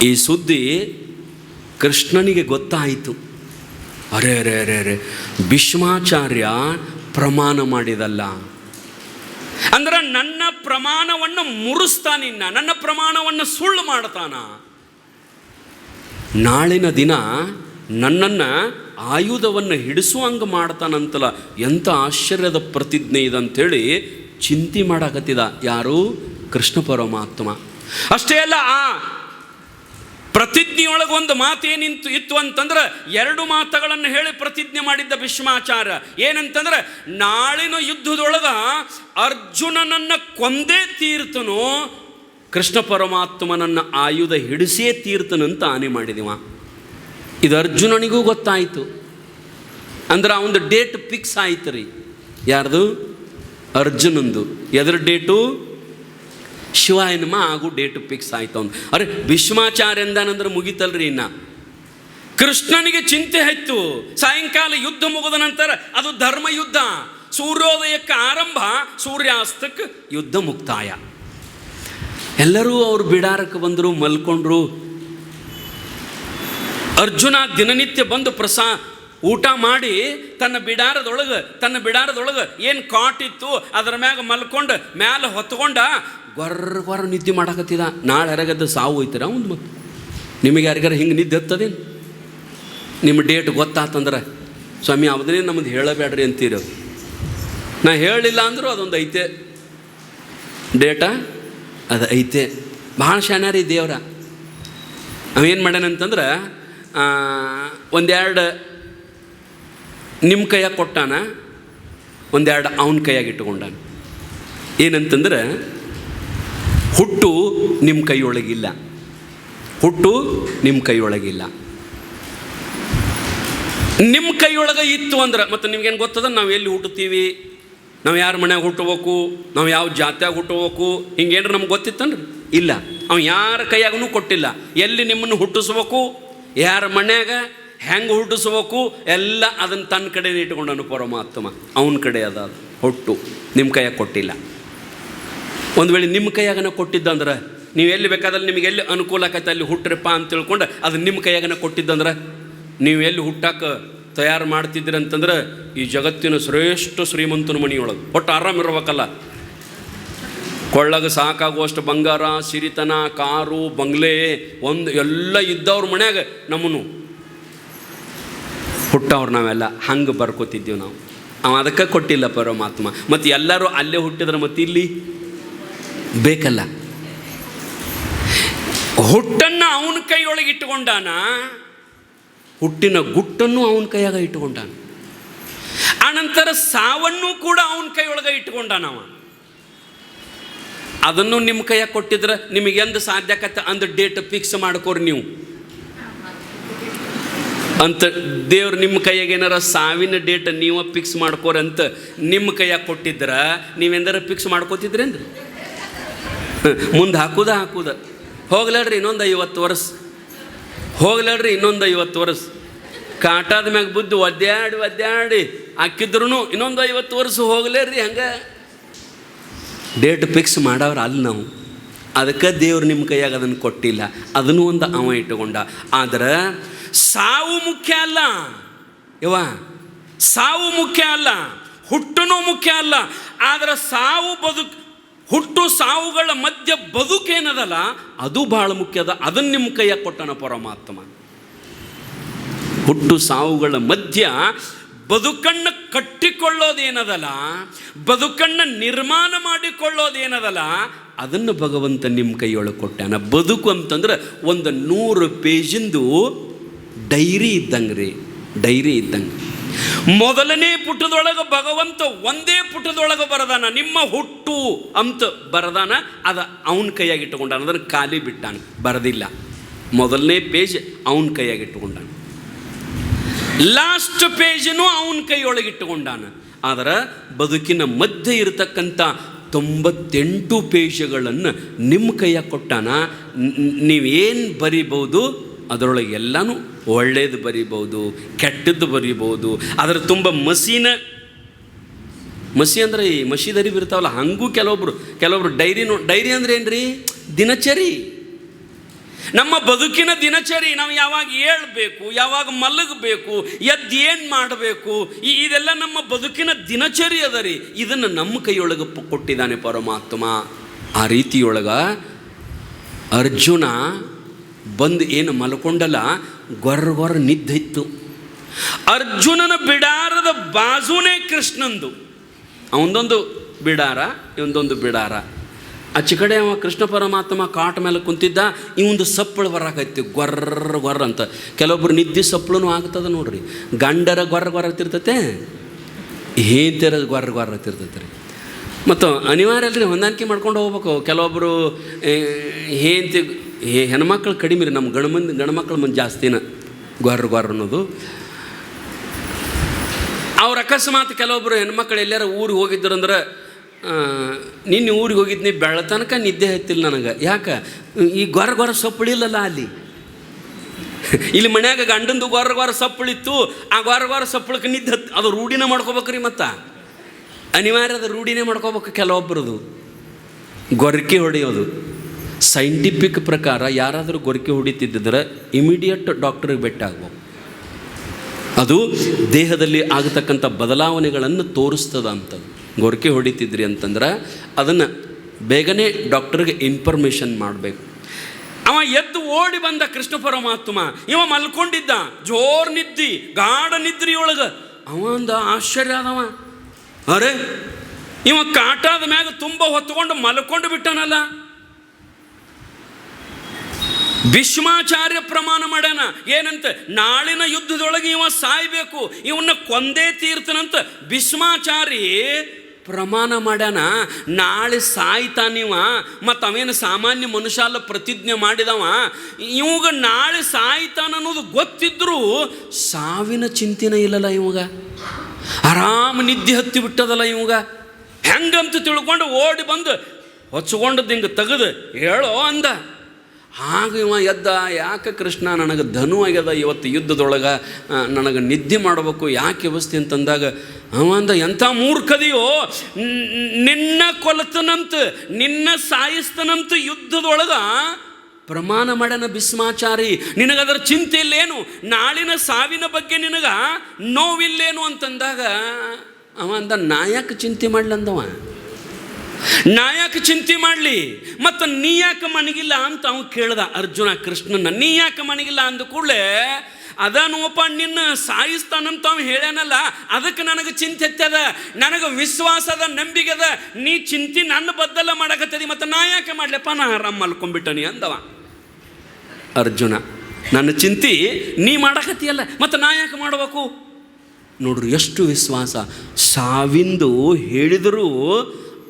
ಈ ಸುದ್ದಿ ಕೃಷ್ಣನಿಗೆ ಗೊತ್ತಾಯಿತು. ಅರೆ ಅರೆ ಅರೆ ಅರೆ, ಭೀಷ್ಮಾಚಾರ್ಯ ಪ್ರಮಾಣ ಮಾಡಿದಲ್ಲ ಅಂದ್ರೆ ನನ್ನ ಪ್ರಮಾಣವನ್ನು ಮುರಿಸ್ತಾನಿನ್ನ, ನನ್ನ ಪ್ರಮಾಣವನ್ನು ಸುಳ್ಳು ಮಾಡ್ತಾನ. ನಾಳಿನ ದಿನ ನನ್ನನ್ನು ಆಯುಧವನ್ನು ಹಿಡಿಸುವಂಗೆ ಮಾಡ್ತಾನಂತಲ್ಲ, ಎಂಥ ಆಶ್ಚರ್ಯದ ಪ್ರತಿಜ್ಞೆ ಇದಂಥೇಳಿ ಚಿಂತೆ ಮಾಡಕತ್ತಿದ. ಯಾರು? ಕೃಷ್ಣ ಪರಮಾತ್ಮ. ಅಷ್ಟೇ ಅಲ್ಲ, ಆ ಪ್ರತಿಜ್ಞೆಯೊಳಗೆ ಒಂದು ಮಾತೇನಿಂತು ಇತ್ತು ಅಂತಂದ್ರೆ, ಎರಡು ಮಾತುಗಳನ್ನು ಹೇಳಿ ಪ್ರತಿಜ್ಞೆ ಮಾಡಿದ್ದ ಭೀಷ್ಮಾಚಾರ್ಯ. ಏನಂತಂದ್ರೆ, ನಾಳಿನ ಯುದ್ಧದೊಳಗ ಅರ್ಜುನನನ್ನು ಕೊಂದೇ ತೀರ್ತನೋ, ಕೃಷ್ಣ ಪರಮಾತ್ಮನನ್ನು ಆಯುಧ ಹಿಡಿಸೇ ತೀರ್ತನಂತ ಆನೆ ಮಾಡಿದಿವ. ಇದು ಅರ್ಜುನನಿಗೂ ಗೊತ್ತಾಯಿತು. ಅಂದ್ರೆ ಅವನದು ಡೇಟ್ ಫಿಕ್ಸ್ ಆಯ್ತು ರೀ. ಯಾರ್ದು? ಅರ್ಜುನಂದು. ಎದ್ರ ಡೇಟು? ಶಿವಾಯನಮ ಆಗು ಡೇಟ್ ಫಿಕ್ಸ್ ಆಯ್ತು ಅವ್ನು. ಅರೆ ಭೀಷ್ಮಾಚಾರ್ಯ ಎಂದಾನಂದ್ರೆ ಮುಗಿತಲ್ರಿ. ಇನ್ನು ಕೃಷ್ಣನಿಗೆ ಚಿಂತೆ ಆಯ್ತು. ಸಾಯಂಕಾಲ ಯುದ್ಧ ಮುಗಿದ ನಂತರ ಅದು ಧರ್ಮಯುದ್ಧ. ಸೂರ್ಯೋದಯಕ್ಕೆ ಆರಂಭ, ಸೂರ್ಯಾಸ್ತಕ್ಕೆ ಯುದ್ಧ ಮುಕ್ತಾಯ. ಎಲ್ಲರೂ ಅವ್ರು ಬಿಡಾರಕ್ಕೆ ಬಂದರು, ಮಲ್ಕೊಂಡ್ರು. ಅರ್ಜುನ ದಿನನಿತ್ಯ ಬಂದು ಊಟ ಮಾಡಿ ತನ್ನ ಬಿಡಾರದೊಳಗೆ ಏನು ಕಾಟಿತ್ತು ಅದರ ಮ್ಯಾಗ ಮಲ್ಕೊಂಡು ಮ್ಯಾಲೆ ಹೊತ್ಕೊಂಡ ಗೊರ್ರ ನಿದ್ದೆ ಮಾಡಕತ್ತಿದ. ನಾಳೆ ಯಾರಾಗದ್ದು ಸಾವು ಹೋಯ್ತೀರ ಒಂದು ಮತ್ತು ನಿಮಗೆ ಯಾರಿಗಾರ ಹಿಂಗೆ ನಿದ್ದೆ ಹತ್ತದೇನು? ನಿಮ್ಮ ಡೇಟ್ ಗೊತ್ತಾತಂದ್ರೆ, ಸ್ವಾಮಿ ಅವದನ್ನೇ ನಮ್ಮದು ಹೇಳಬೇಡ್ರಿ ಅಂತೀರಿ. ನಾ ಹೇಳಿಲ್ಲ ಅಂದರೂ ಅದೊಂದು ಐತೆ ಡೇಟ, ಅದು ಐತೆ. ಭಾಳ ಶಾನ್ಯಾರಿ ದೇವ್ರ. ಅವೇನು ಮಾಡ್ಯಾನಂತಂದ್ರೆ, ಒಂದೆರಡು ನಿಮ್ಮ ಕೈಯಾಗ ಕೊಟ್ಟಾನ, ಒಂದೆರಡು ಅವನ ಕೈಯಾಗಿ ಇಟ್ಟುಕೊಂಡಾನ. ಏನಂತಂದ್ರೆ, ಹುಟ್ಟು ನಿಮ್ಮ ಕೈಯೊಳಗಿಲ್ಲ, ಹುಟ್ಟು ನಿಮ್ಮ ಕೈಯೊಳಗಿಲ್ಲ. ನಿಮ್ಮ ಕೈಯೊಳಗೆ ಇತ್ತು ಅಂದ್ರೆ ಮತ್ತು ನಿಮ್ಗೇನು ಗೊತ್ತದ ನಾವು ಎಲ್ಲಿ ಹುಟ್ಟುತ್ತೀವಿ, ನಾವು ಯಾರ ಮನ್ಯಾಗ ಹುಟ್ಟಬೇಕು, ನಾವು ಯಾವ ಜಾತ್ಯಾಗ ಹುಟ್ಟಬೇಕು, ಹಿಂಗೇನ್ರ ನಮ್ಗೆ ಗೊತ್ತಿತ್ತನ್ರಿ? ಇಲ್ಲ. ಅವ ಯಾರ ಕೈಯಾಗೂ ಕೊಟ್ಟಿಲ್ಲ. ಎಲ್ಲಿ ನಿಮ್ಮನ್ನು ಹುಟ್ಟಿಸ್ಬೇಕು, ಯಾರ ಮನ್ಯಾಗ ಹೆಂಗೆ ಹುಟ್ಟಿಸ್ಬೇಕು, ಎಲ್ಲ ಅದನ್ನು ತನ್ನ ಕಡೆ ಇಟ್ಕೊಂಡನು ಪರಮಾತ್ಮ. ಅವನ ಕಡೆ ಅದ ಹುಟ್ಟು, ನಿಮ್ಮ ಕೈಯಾಗ ಕೊಟ್ಟಿಲ್ಲ. ಒಂದು ವೇಳೆ ನಿಮ್ಮ ಕೈಯಾಗನ ಕೊಟ್ಟಿದ್ದಂದ್ರೆ, ನೀವು ಎಲ್ಲಿ ಬೇಕಾದಲ್ಲಿ ನಿಮಗೆ ಎಲ್ಲಿ ಅನುಕೂಲ ಆಕೈತೆ ಅಲ್ಲಿ ಹುಟ್ಟ್ರಪ್ಪ ಅಂತ ತಿಳ್ಕೊಂಡು ಅದು ನಿಮ್ಮ ಕೈಯಾಗನ ಕೊಟ್ಟಿದ್ದಂದ್ರೆ, ನೀವು ಎಲ್ಲಿ ಹುಟ್ಟಕ್ಕೆ ತಯಾರು ಮಾಡ್ತಿದ್ದೀರಿ ಅಂತಂದ್ರೆ, ಈ ಜಗತ್ತಿನ ಶ್ರೇಷ್ಠ ಶ್ರೀಮಂತನ ಮನೆಯೊಳಗೆ ಒಟ್ಟು ಆರಾಮಿರ್ಬೇಕಲ್ಲ. ಕೊಳ್ಳಗೆ ಸಾಕಾಗುವಷ್ಟು ಬಂಗಾರ, ಸಿರಿತನ, ಕಾರು, ಬಂಗ್ಲೆ ಒಂದು ಎಲ್ಲ ಇದ್ದವ್ರ ಮನ್ಯಾಗ ನಮ್ಮನ್ನು ಹುಟ್ಟವ್ರು ನಾವೆಲ್ಲ ಹಂಗೆ ಬರ್ಕೋತಿದ್ದೀವಿ ನಾವು. ಅವ ಅದಕ್ಕೆ ಕೊಟ್ಟಿಲ್ಲ ಪರಮಾತ್ಮ. ಮತ್ತು ಎಲ್ಲರೂ ಅಲ್ಲೇ ಹುಟ್ಟಿದ್ರೆ ಮತ್ತು ಇಲ್ಲಿ ಬೇಕಲ್ಲ. ಹುಟ್ಟನ್ನು ಅವನ ಕೈಯೊಳಗೆ ಇಟ್ಟುಕೊಂಡಾನ, ಹುಟ್ಟಿನ ಗುಟ್ಟನ್ನು ಅವನ ಕೈಯಾಗ ಇಟ್ಟುಕೊಂಡಾನ. ಆನಂತರ ಸಾವನ್ನು ಕೂಡ ಅವನ ಕೈಯೊಳಗೆ ಇಟ್ಟುಕೊಂಡಾನವ. ಅದನ್ನು ನಿಮ್ಮ ಕೈಯಾಗ ಕೊಟ್ಟಿದ್ರೆ ನಿಮಗೆ ಎಂದು ಸಾಧ್ಯಕತ್ತೆ ಅಂದ ಡೇಟ್ ಫಿಕ್ಸ್ ಮಾಡ್ಕೋರಿ ನೀವು ಅಂತ. ದೇವ್ರು ನಿಮ್ಮ ಕೈಯಾಗ ಏನಾರ ಸಾವಿನ ಡೇಟ್ ನೀವು ಫಿಕ್ಸ್ ಮಾಡ್ಕೋರಿ ಅಂತ ನಿಮ್ಮ ಕೈಯಾಗ ಕೊಟ್ಟಿದ್ರೆ ನೀವೆಂದಾರ ಫಿಕ್ಸ್ ಮಾಡ್ಕೋತಿದ್ರೇನ್ರಿ? ಮುಂದೆ ಹಾಕುದ ಹೋಗ್ಲಾಡ್ರಿ ಇನ್ನೊಂದು 50 ವರ್ಷ, ಹೋಗ್ಲಾಡ್ರಿ ಇನ್ನೊಂದು 50 ವರ್ಷ. ಕಾಟಾದ ಮ್ಯಾಗ ಬುದ್ಧಿ ಒದ್ದಾಡಿ ಹಾಕಿದ್ರು ಇನ್ನೊಂದು 50 ವರ್ಷ ಹೋಗ್ಲೇರಿ. ಹಂಗೆ ಡೇಟ್ ಫಿಕ್ಸ್ ಮಾಡವ್ರು ಅಲ್ಲಿ ನಾವು. ಅದಕ್ಕೆ ದೇವ್ರು ನಿಮ್ಮ ಕೈಯಾಗ ಅದನ್ನು ಕೊಟ್ಟಿಲ್ಲ. ಅದನ್ನು ಒಂದು ಅವ ಇಟ್ಟುಕೊಂಡ. ಆದರೆ ಸಾವು ಮುಖ್ಯ ಅಲ್ಲ ಯವ್ವ, ಸಾವು ಮುಖ್ಯ ಅಲ್ಲ, ಹುಟ್ಟನೂ ಮುಖ್ಯ ಅಲ್ಲ. ಆದರೆ ಹುಟ್ಟು ಸಾವುಗಳ ಮಧ್ಯ ಬದುಕೇನದಲ್ಲ ಅದು ಭಾಳ ಮುಖ್ಯ ಅದ. ಅದನ್ನು ನಿಮ್ಮ ಕೈಯಾಗ ಕೊಟ್ಟನ ಪರಮಾತ್ಮ. ಹುಟ್ಟು ಸಾವುಗಳ ಮಧ್ಯ ಬದುಕನ್ನು ಕಟ್ಟಿಕೊಳ್ಳೋದೇನದಲ್ಲ, ಬದುಕನ್ನು ನಿರ್ಮಾಣ ಮಾಡಿಕೊಳ್ಳೋದೇನದಲ್ಲ, ಅದನ್ನು ಭಗವಂತ ನಿಮ್ಮ ಕೈಯೊಳಗೆ ಕೊಟ್ಟಾನ. ಬದುಕು ಅಂತಂದ್ರೆ ಒಂದು 100 ಪೇಜಿಂದು ಡೈರಿ ಇದ್ದಂಗೆ ರೀ, ಡೈರಿ ಇದ್ದಂಗೆ. ಮೊದಲನೇ ಪುಟದೊಳಗೆ ಭಗವಂತ ಒಂದೇ ಪುಟದೊಳಗೆ ಬರದಾನ, ನಿಮ್ಮ ಹುಟ್ಟು ಅಂತ ಬರದಾನ. ಅದು ಅವನ ಕೈಯಾಗಿ ಇಟ್ಟುಕೊಂಡಾನ, ಅದನ್ನು ಖಾಲಿ ಬಿಟ್ಟಾನ, ಬರದಿಲ್ಲ. ಮೊದಲನೇ ಪೇಜ್ ಅವನ ಕೈಯಾಗಿ ಇಟ್ಟುಕೊಂಡಾನ, ಲಾಸ್ಟ್ ಪೇಜನ್ನು ಅವನ ಕೈಯೊಳಗೆ ಇಟ್ಟುಕೊಂಡಾನ. ಆದರೆ ಬದುಕಿನ ಮಧ್ಯೆ ಇರತಕ್ಕಂಥ 98 ಪೇಜಗಳನ್ನು ನಿಮ್ಮ ಕೈಯಾಗ ಕೊಟ್ಟಾನ. ನೀವೇನು ಬರಿಬೋದು ಅದರೊಳಗೆ ಎಲ್ಲನೂ ಒಳ್ಳೇದು ಬರಿಬೋದು, ಕೆಟ್ಟದ್ದು ಬರಿಬೋದು. ಅದರ ತುಂಬ ಮಸಿ ಅಂದರೆ ಈ ಮಸೀದರಿ ಇರ್ತಾವಲ್ಲ, ಹಂಗೂ ಕೆಲವೊಬ್ರು ಡೈರಿ ಅಂದರೆ ಏನು ರೀ? ದಿನಚರಿ. ನಮ್ಮ ಬದುಕಿನ ದಿನಚರಿ ನಾವು ಯಾವಾಗ ಏಳಬೇಕು, ಯಾವಾಗ ಮಲಗಬೇಕು, ಎದ್ದು ಏನು ಮಾಡಬೇಕು, ಇದೆಲ್ಲ ನಮ್ಮ ಬದುಕಿನ ದಿನಚರಿ ಅದ ರೀ. ಇದನ್ನು ನಮ್ಮ ಕೈಯೊಳಗೆ ಕೊಟ್ಟಿದ್ದಾನೆ ಪರಮಾತ್ಮ. ಆ ರೀತಿಯೊಳಗೆ ಅರ್ಜುನ ಬಂದು ಏನು ಮಲ್ಕೊಂಡಲ್ಲ, ಗೊರ್ರ ನಿದ್ದಿತ್ತು. ಅರ್ಜುನನ ಬಿಡಾರದ ಬಾಜುನೇ ಕೃಷ್ಣಂದು. ಅವನದೊಂದು ಬಿಡಾರ, ಇವೊಂದೊಂದು ಬಿಡಾರ. ಆಚೆ ಕಡೆ ಅವ ಕೃಷ್ಣ ಪರಮಾತ್ಮ ಕಾಟ ಮೇಲೆ ಕುಂತಿದ್ದ. ಇವೊಂದು ಸಪ್ಪಳು ಬರಾಕೈತಿ, ಗೊರ್ರ ಅಂತ. ಕೆಲವೊಬ್ರು ನಿದ್ದೆ ಸಪ್ಪಳು ಆಗ್ತದೆ ನೋಡ್ರಿ. ಗಂಡರ ಗೊರ್ರ ತಿರ್ತತೆ, ಹೇಂತಿರ ಗೊರ್ರ ತಿರ್ತೈತೆ ರೀ. ಮತ್ತು ಅನಿವಾರ್ಯ ಅಲ್ರಿ, ಹೊಂದಾಣಿಕೆ ಮಾಡ್ಕೊಂಡು ಹೋಗ್ಬೇಕು. ಕೆಲವೊಬ್ಬರು ಹೆಣ್ಮಕ್ಳು ಕಡಿಮೆ ರೀ, ನಮ್ಮ ಗಂಡ್ಮಕ್ಳು ಮಂದಿ ಜಾಸ್ತಿನ ಗೊರ್ರ ಅನ್ನೋದು. ಅವ್ರು ಅಕಸ್ಮಾತ್ ಕೆಲವೊಬ್ಬರು ಹೆಣ್ಮಕ್ಳು ಎಲ್ಲಾರ ಊರಿಗೆ ಹೋಗಿದ್ರು ಅಂದ್ರೆ, ನಿನ್ನೆ ಊರಿಗೆ ಹೋಗಿದ್ನಿ ಬೆಳತನಕ ನಿದ್ದೆ ಹತ್ತಿಲ್ಲ ನನಗೆ. ಯಾಕೆ? ಈ ಗೊರ್ರ ಸಪ್ಪಳಿಲ್ಲಲ್ಲ ಅಲ್ಲಿ. ಇಲ್ಲಿ ಮನ್ಯಾಗ ಗಂಡಂದು ಗೊರ್ರ ಸಪ್ಪಳಿತ್ತು, ಆ ಗೊರ್ರ ಸಪ್ಪಳಕ್ಕೆ ನಿದ್ದೆ ಹತ್ತು. ಅದು ರೂಢಿನ ಮಾಡ್ಕೋಬೇಕ್ರಿ. ಮತ್ತು ಅನಿವಾರ್ಯದ ರೂಢಿನೇ ಮಾಡ್ಕೋಬೇಕು. ಕೆಲವೊಬ್ಬರದು ಗೊರಕೆ ಹೊಡೆಯೋದು. ಸೈಂಟಿಫಿಕ್ ಪ್ರಕಾರ ಯಾರಾದರೂ ಗೊರಕೆ ಹೊಡಿತಿದ್ದರೆ ಇಮಿಡಿಯೇಟ್ ಡಾಕ್ಟ್ರಿಗೆ ಭೇಟಿ ಆಗ್ಬೇಕು. ಅದು ದೇಹದಲ್ಲಿ ಆಗತಕ್ಕಂಥ ಬದಲಾವಣೆಗಳನ್ನು ತೋರಿಸ್ತದ ಅಂಥದ್ದು. ಗೊರಕೆ ಹೊಡಿತಿದ್ರಿ ಅಂತಂದ್ರೆ ಅದನ್ನು ಬೇಗನೆ ಡಾಕ್ಟ್ರಿಗೆ ಇನ್ಫಾರ್ಮೇಷನ್ ಮಾಡಬೇಕು. ಅವ ಎದ್ದು ಓಡಿ ಬಂದ ಕೃಷ್ಣ ಪರಮಾತ್ಮ. ಇವ ಮಲ್ಕೊಂಡಿದ್ದ, ಜೋರು ನಿದ್ದಿ, ಗಾಢ ನಿದ್ರಿಯೊಳಗೆ. ಅವ ಅಂದ ಆಶ್ಚರ್ಯ ಆದವ, ಅರೆ ಇವ ಕಾಟಾದ ಮ್ಯಾಗ ತುಂಬ ಹೊತ್ಕೊಂಡು ಮಲ್ಕೊಂಡು ಬಿಟ್ಟನಲ್ಲ. ಭೀಷ್ಮಾಚಾರ್ಯ ಪ್ರಮಾಣ ಮಾಡ್ಯಾನ ಏನಂತ, ನಾಳಿನ ಯುದ್ಧದೊಳಗೆ ಇವ ಸಾಯ್ಬೇಕು, ಇವನ್ನ ಕೊಂದೇ ತೀರ್ತನಂತ ಭೀಷ್ಮಾಚಾರಿ ಪ್ರಮಾಣ ಮಾಡ್ಯಾನ. ನಾಳೆ ಸಾಯ್ತಾನಿವ. ಮತ್ತು ಅವೇನು ಸಾಮಾನ್ಯ ಮನುಷ್ಯ ಅಲ್ಲ, ಪ್ರತಿಜ್ಞೆ ಮಾಡಿದವ. ಇವಾಗ ನಾಳೆ ಸಾಯ್ತಾನ ಅನ್ನೋದು ಗೊತ್ತಿದ್ರೂ ಸಾವಿನ ಚಿಂತೆನೇ ಇಲ್ಲಲ್ಲ ಇವಾಗ. ಆರಾಮ ನಿದ್ದೆ ಹತ್ತಿ ಬಿಟ್ಟದಲ್ಲ ಇವಾಗ. ಹೆಂಗಂತ ತಿಳ್ಕೊಂಡು ಓಡಿ ಬಂದು ಹೊಚ್ಕೊಂಡದ್ದು ಹಿಂಗೆ ತೆಗೆದು ಹೇಳೋ ಅಂದ. ಆಗ ಇವ ಎದ್ದ, ಯಾಕೆ ಕೃಷ್ಣ ನನಗೆ ಧನು ಆಗ್ಯದ ಇವತ್ತು ಯುದ್ಧದೊಳಗೆ, ನನಗೆ ನಿದ್ದೆ ಮಾಡಬೇಕು, ಯಾಕೆ ವ್ಯವಸ್ಥೆ ಅಂತಂದಾಗ ಅವ ಅಂದ, ಎಂಥ ಮೂರ್ಖದಿಯೋ, ನಿನ್ನ ಕೊಲತನಂತ, ನಿನ್ನ ಸಾಯಿಸ್ತನಂತ ಯುದ್ಧದೊಳಗೆ ಪ್ರಮಾಣ ಮಾಡ್ಯಾನ ಭೀಷ್ಮಾಚಾರಿ. ನಿನಗದರ ಚಿಂತೆ ಇಲ್ಲೇನು? ನಾಳಿನ ಸಾವಿನ ಬಗ್ಗೆ ನಿನಗೆ ನೋವಿಲ್ಲೇನು ಅಂತಂದಾಗ ಅವ ಅಂದ, ನಾಯಕ ಚಿಂತೆ ಮಾಡ್ಲಂದವ. ನಾಯಕ ಚಿಂತೆ ಮಾಡಲಿ, ಮತ್ತು ನೀ ಯಾಕೆ ಮನಗಿಲ್ಲ ಅಂತ ಅವ ಕೇಳ್ದ ಅರ್ಜುನ ಕೃಷ್ಣನ. ನೀ ಯಾಕೆ ಮನಗಿಲ್ಲ ಅಂದ ಕೂಡಲೇ, ಅದನೋಪ ನಿನ್ನ ಸಾಯಿಸ್ತಾನಂತ ಅವ ಹೇಳ್ಯಾನಲ್ಲ, ಅದಕ್ಕೆ ನನಗೆ ಚಿಂತೆ ಎತ್ತದ, ನನಗೆ ವಿಶ್ವಾಸದ ನಂಬಿಕೆದ. ನೀ ಚಿಂತೆ ನನ್ನ ಬದ್ದಲ್ಲ ಮಾಡಕತ್ತದಿ, ಮತ್ತು ನಾ ಯಾಕೆ ಮಾಡ್ಲಪ್ಪ, ನಾ ಆರಾಮ್ ಮಲ್ಕೊಂಡ್ಬಿಟ್ಟನಿ ಅಂದವ ಅರ್ಜುನ. ನನ್ನ ಚಿಂತೆ ನೀ ಮಾಡಕತ್ತೀಯಲ್ಲ, ಮತ್ತು ನಾ ಯಾಕೆ ಮಾಡಬೇಕು? ನೋಡ್ರಿ ಎಷ್ಟು ವಿಶ್ವಾಸ. ಸಾವಿಂದು ಹೇಳಿದರೂ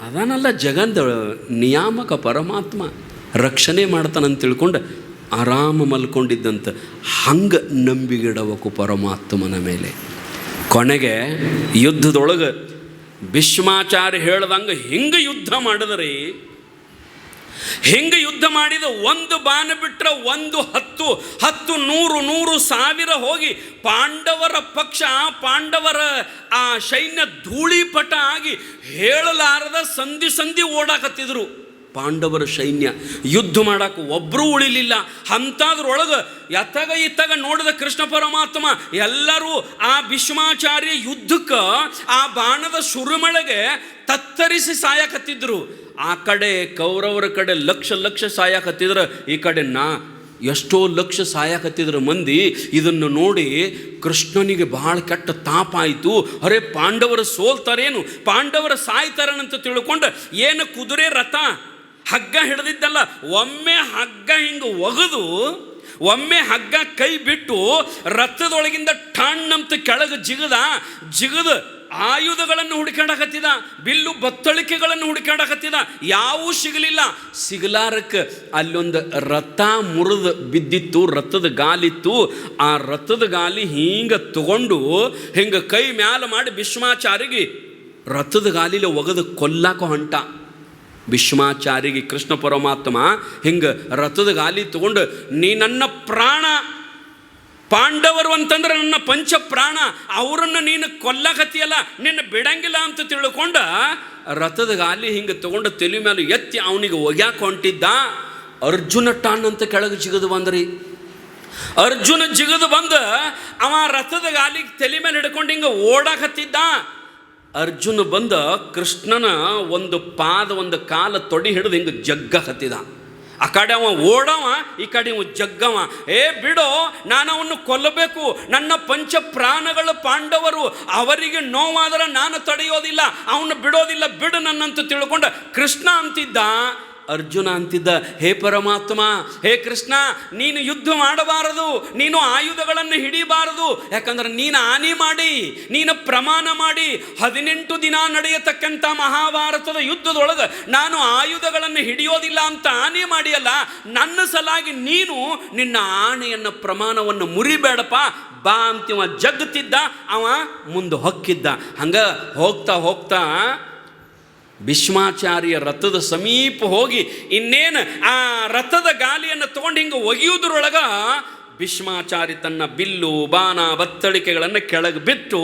ಅದನ್ನೆಲ್ಲ ಜಗದ ನಿಯಾಮಕ ಪರಮಾತ್ಮ ರಕ್ಷಣೆ ಮಾಡ್ತಾನಂತ ತಿಳ್ಕೊಂಡು ಆರಾಮ ಮಲ್ಕೊಂಡಿದ್ದಂತ. ಹಂಗೆ ನಂಬಿಗಿಡಬೇಕು ಪರಮಾತ್ಮನ ಮೇಲೆ. ಕೊನೆಗೆ ಯುದ್ಧದೊಳಗೆ ಭೀಷ್ಮಾಚಾರ್ಯ ಹೇಳ್ದಂಗೆ ಹಿಂಗೆ ಯುದ್ಧ ಮಾಡಿದ್ರಿ. ಹಿಂಗೆ ಯುದ್ಧ ಮಾಡಿದ, ಒಂದು ಬಾಣ ಬಿಟ್ಟರೆ 1 10 10 100 100 1000 ಹೋಗಿ ಪಾಂಡವರ ಪಕ್ಷ, ಪಾಂಡವರ ಆ ಸೈನ್ಯ ಧೂಳಿಪಟ ಆಗಿ ಹೇಳಲಾರದ ಸಂಧಿ ಓಡಾಕತ್ತಿದ್ರು. ಪಾಂಡವರ ಸೈನ್ಯ ಯುದ್ಧ ಮಾಡಕ್ಕೆ ಒಬ್ಬರೂ ಉಳಿಲಿಲ್ಲ. ಅಂಥದ್ರೊಳಗೆ ಎತ್ತಾಗ ಇತ್ತಾಗ ನೋಡಿದ ಕೃಷ್ಣ ಪರಮಾತ್ಮ ಎಲ್ಲರೂ ಆ ಭೀಷ್ಮಾಚಾರ್ಯ ಯುದ್ಧಕ್ಕೆ ಆ ಬಾಣದ ಸುರುಮಳೆಗೆ ತತ್ತರಿಸಿ ಸಾಯಕತ್ತಿದ್ರು. ಆ ಕಡೆ ಕೌರವರ ಕಡೆ ಲಕ್ಷ ಸಾಯಕತ್ತಿದ್ರು, ಈ ಕಡೆ ಎಷ್ಟೋ ಲಕ್ಷ ಸಾಯಕತ್ತಿದ್ರು ಮಂದಿ. ಇದನ್ನು ನೋಡಿ ಕೃಷ್ಣನಿಗೆ ಬಹಳ ಕೆಟ್ಟ ತಾಪ ಆಯಿತು. ಅರೆ ಪಾಂಡವರು ಸೋಲ್ತಾರೇನು, ಪಾಂಡವರು ಸಾಯ್ತಾರೇನಂತ ತಿಳ್ಕೊಂಡು ಏನು ಕುದುರೆ ರಥ ಹಗ್ಗ ಹಿಡಿದಿದ್ದಲ್ಲ, ಒಮ್ಮೆ ಹಗ್ಗ ಹಿಂಗೆ ಒಗೆದು, ಒಮ್ಮೆ ಹಗ್ಗ ಕೈ ಬಿಟ್ಟು ರಥದೊಳಗಿಂದ ಟಣ್ಣಂತ ಕೆಳಗೆ ಜಿಗದ ಆಯುಧಗಳನ್ನು ಹುಡುಕಾಡಕತ್ತಿದ, ಬಿಲ್ಲು ಬತ್ತಳಿಕೆಗಳನ್ನು ಹುಡುಕಾಡಕತ್ತಿದ. ಯಾವೂ ಸಿಗಲಾರಕ್ಕೆ ಅಲ್ಲೊಂದು ರಥ ಮುರಿದು ಬಿದ್ದಿತ್ತು, ರಥದ ಗಾಲಿತ್ತು. ಆ ರಥದ ಗಾಲಿ ಹಿಂಗೆ ತಗೊಂಡು ಹಿಂಗೆ ಕೈ ಮ್ಯಾಲ ಮಾಡಿ ಭೀಷ್ಮಾಚಾರಿಗೆ ರಥದ ಗಾಲಿಲೆ ಒಗೆದು ಕೊಲ್ಲಾಕೋ ಹೊಂಟ. ಭೀಷ್ಮಾಚಾರಿಗೆ ಕೃಷ್ಣ ಪರಮಾತ್ಮ ಹಿಂಗೆ ರಥದ ಗಾಲಿ ತಗೊಂಡು, ನೀ ನನ್ನ ಪ್ರಾಣ, ಪಾಂಡವರು ಅಂತಂದ್ರೆ ನನ್ನ ಪಂಚ ಪ್ರಾಣ, ಅವರನ್ನು ನೀನು ಕೊಲ್ಲಕತ್ತಿಯಲ್ಲ, ನಿನ್ನ ಬಿಡಂಗಿಲ್ಲ ಅಂತ ತಿಳ್ಕೊಂಡ ರಥದ ಗಾಲಿ ಹಿಂಗೆ ತಗೊಂಡು ತಲೆ ಮೇಲೆ ಎತ್ತಿ ಅವನಿಗೆ ಒಗ್ಯಾಕೆ ಹೊಂಟಿದ್ದ. ಅರ್ಜುನ ಟಾನ್ ಅಂತ ಕೆಳಗೆ ಜಿಗದು ಬಂದ್ರಿ. ಅರ್ಜುನ ಜಿಗದು ಬಂದ ಅವ ರಥದ ಗಾಲಿಗೆ ತಲೆ ಮೇಲೆ ಹಿಡ್ಕೊಂಡು ಹಿಂಗೆ ಓಡಾಕತ್ತಿದ್ದ. ಅರ್ಜುನ ಬಂದ ಕೃಷ್ಣನ ಒಂದು ಕಾಲ ತೊಡಿ ಹಿಡಿದು ಹಿಂಗೆ ಜಗ್ಗ ಹತ್ತಿದ. ಆ ಕಡೆ ಅವ ಓಡವ, ಈ ಕಡೆ ಅವ ಜಗ್ಗವ. ಬಿಡೋ, ನಾನು ಅವನ್ನು ಕೊಲ್ಲಬೇಕು, ನನ್ನ ಪಂಚ ಪ್ರಾಣಗಳು ಪಾಂಡವರು, ಅವರಿಗೆ ನೋವಾದರೆ ನಾನು ತಡೆಯೋದಿಲ್ಲ, ಅವನು ಬಿಡೋದಿಲ್ಲ, ಬಿಡು ನನ್ನಂತ ತಿಳ್ಕೊಂಡ ಕೃಷ್ಣ ಅಂತಿದ್ದ. ಅರ್ಜುನ ಅಂತಿದ್ದ, ಹೇ ಪರಮಾತ್ಮ, ಹೇ ಕೃಷ್ಣ, ನೀನು ಯುದ್ಧ ಮಾಡಬಾರದು, ನೀನು ಆಯುಧಗಳನ್ನು ಹಿಡಿಬಾರದು. ಯಾಕಂದ್ರೆ ನೀನು ಆನೆ ಮಾಡಿ, ನೀನು ಪ್ರಮಾಣ ಮಾಡಿ 18 ದಿನ ನಡೆಯತಕ್ಕಂಥ ಮಹಾಭಾರತದ ಯುದ್ಧದೊಳಗೆ ನಾನು ಆಯುಧಗಳನ್ನು ಹಿಡಿಯೋದಿಲ್ಲ ಅಂತ ಆನೆ ಮಾಡಿಯಲ್ಲ, ನನ್ನ ಸಲಾಗಿ ನೀನು ನಿನ್ನ ಆಣೆಯನ್ನು ಪ್ರಮಾಣವನ್ನು ಮುರಿಬೇಡಪ್ಪ ಬಾ ಅಂತಿವ ಜಗ್ತಿದ್ದ. ಅವ ಮುಂದೆ ಹೊಕ್ಕಿದ್ದ. ಹಂಗ ಹೋಗ್ತಾ ಹೋಗ್ತಾ ಭೀಷ್ಮಾಚಾರ್ಯ ರಥದ ಸಮೀಪ ಹೋಗಿ ಇನ್ನೇನು ಆ ರಥದ ಗಾಲಿಯನ್ನು ತಗೊಂಡು ಹಿಂಗೆ ಒಗೆಯುವುದರೊಳಗ ಭೀಷ್ಮಾಚಾರ್ಯ ತನ್ನ ಬಿಲ್ಲು ಬಾಣ ಬತ್ತಳಿಕೆಗಳನ್ನು ಕೆಳಗೆ ಬಿಟ್ಟು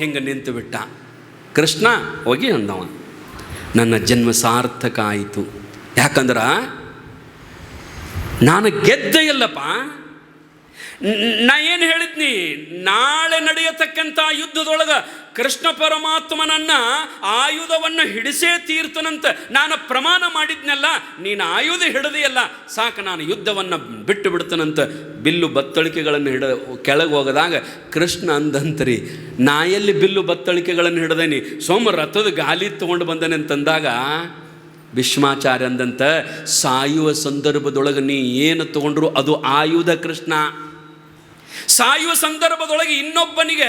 ಹಿಂಗೆ ನಿಂತು ಬಿಟ್ಟ. ಕೃಷ್ಣ ಹೋಗಿ ಅಂದವ, ನನ್ನ ಜನ್ಮ ಸಾರ್ಥಕ ಆಯಿತು. ಯಾಕಂದ್ರೆ ನಾನು ಗೆದ್ದೆ ಇಲ್ಲಪ್ಪ. ನಾ ಏನು ಹೇಳಿದ್ನಿ, ನಾಳೆ ನಡೆಯತಕ್ಕಂಥ ಯುದ್ಧದೊಳಗೆ ಕೃಷ್ಣ ಪರಮಾತ್ಮನನ್ನ ಆಯುಧವನ್ನು ಹಿಡಿಸೇ ತೀರ್ತನಂತ ನಾನು ಪ್ರಮಾಣ ಮಾಡಿದ್ನಲ್ಲ, ನೀನು ಆಯುಧ ಹಿಡಿದೆಯಲ್ಲ, ಸಾಕು, ನಾನು ಯುದ್ಧವನ್ನು ಬಿಟ್ಟು ಬಿಡ್ತನಂತ ಬಿಲ್ಲು ಬತ್ತಳಿಕೆಗಳನ್ನು ಕೆಳಗೆ ಹೋಗದಾಗ ಕೃಷ್ಣ ಅಂದಂತರಿ, ನಾ ಎಲ್ಲಿ ಬಿಲ್ಲು ಬತ್ತಳಿಕೆಗಳನ್ನು ಹಿಡ್ದೇನಿ, ಸೋಮ ರಥದ ಗಾಲಿ ತೊಗೊಂಡು ಬಂದನೆ ಅಂತಂದಾಗ ಭೀಷ್ಮಾಚಾರ್ಯ ಅಂದಂತ, ಸಾಯುವ ಸಂದರ್ಭದೊಳಗೆ ನೀ ಏನು ತೊಗೊಂಡ್ರು ಅದು ಆಯುಧ ಕೃಷ್ಣ. ಸಾಯುವ ಸಂದರ್ಭದೊಳಗೆ ಇನ್ನೊಬ್ಬನಿಗೆ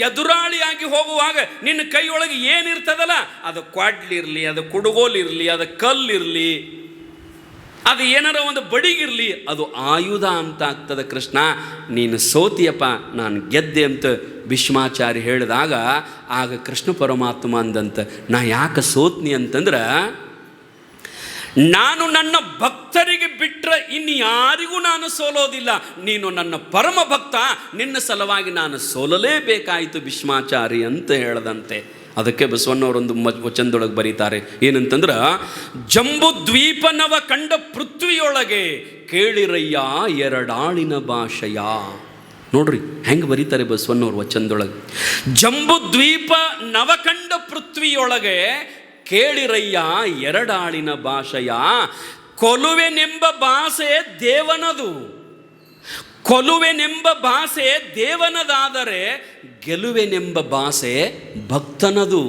ಎದುರಾಳಿಯಾಗಿ ಹೋಗುವಾಗ ನಿನ್ನ ಕೈಯೊಳಗೆ ಏನಿರ್ತದಲ್ಲ, ಅದು ಕ್ವಾಡ್ಲಿರಲಿ, ಅದು ಕುಡುಗೋಲಿರಲಿ, ಅದು ಕಲ್ಲಿರಲಿ, ಅದು ಏನಾರ ಒಂದು ಬಡಿಗಿರಲಿ, ಅದು ಆಯುಧ ಅಂತ ಆಗ್ತದೆ ಕೃಷ್ಣ. ನೀನು ಸೋತಿಯಪ್ಪ, ನಾನು ಗೆದ್ದೆ ಅಂತ ಭೀಷ್ಮಾಚಾರ್ಯ ಹೇಳಿದಾಗ ಆಗ ಕೃಷ್ಣ ಪರಮಾತ್ಮ ಅಂದಂತ, ನಾ ಯಾಕೆ ಸೋತ್ನಿ ಅಂತಂದ್ರೆ, ನಾನು ನನ್ನ ಭಕ್ತರಿಗೆ ಬಿಟ್ಟರೆ ಇನ್ಯಾರಿಗೂ ನಾನು ಸೋಲೋದಿಲ್ಲ, ನೀನು ನನ್ನ ಪರಮ ಭಕ್ತ, ನಿನ್ನ ಸಲುವಾಗಿ ನಾನು ಸೋಲಲೇಬೇಕಾಯಿತು ಭೀಷ್ಮಾಚಾರಿ ಅಂತ ಹೇಳದಂತೆ. ಅದಕ್ಕೆ ಬಸವಣ್ಣವರೊಂದು ವಚನದೊಳಗೆ ಬರೀತಾರೆ, ಏನಂತಂದ್ರೆ, ಜಂಬುದ್ವೀಪನವ ಕಂಡ ಪೃಥ್ವಿಯೊಳಗೆ ಕೇಳಿರಯ್ಯ ಎರಡಾಳಿನ ಭಾಷೆಯ. ನೋಡ್ರಿ ಹೆಂಗೆ ಬರೀತಾರೆ ಬಸವಣ್ಣವ್ರ ವಚನದೊಳಗೆ, ಜಂಬುದ್ವೀಪ ನವಕಂಡ ಪೃಥ್ವಿಯೊಳಗೆ ಕೇಳಿರಯ್ಯ ಎರಡಾಳಿನ ಭಾಷೆಯ. ಕೊಲುವೆನೆಂಬ ಭಾಷೆ ದೇವನದು, ಕೊಲುವೆನೆಂಬ ಭಾಷೆ ದೇವನದಾದರೆ ಗೆಲುವೆನೆಂಬ ಭಾಷೆ ಭಕ್ತನದು,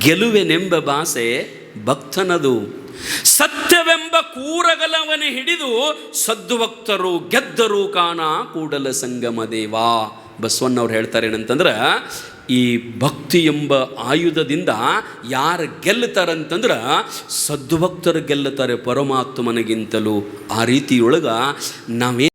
ಗೆಲುವೆನೆಂಬ ಭಾಷೆ ಭಕ್ತನದು. ಸತ್ಯವೆಂಬ ಕೂರಗಲವನ ಹಿಡಿದು ಸದ್ಭಕ್ತರು ಗೆದ್ದರು ಕಾಣ ಕೂಡಲ ಸಂಗಮ ದೇವ. ಬಸವಣ್ಣವ್ರು ಹೇಳ್ತಾರೆ ಏನಂತಂದ್ರೆ, ಈ ಭಕ್ತಿ ಎಂಬ ಆಯುಧದಿಂದ ಯಾರು ಗೆಲ್ಲುತ್ತಾರಂತಂದ್ರೆ ಸದ್ಭಕ್ತರು ಗೆಲ್ಲುತ್ತಾರೆ ಪರಮಾತ್ಮನಿಗಿಂತಲೂ. ಆ ರೀತಿಯೊಳಗೆ ನಾವೇ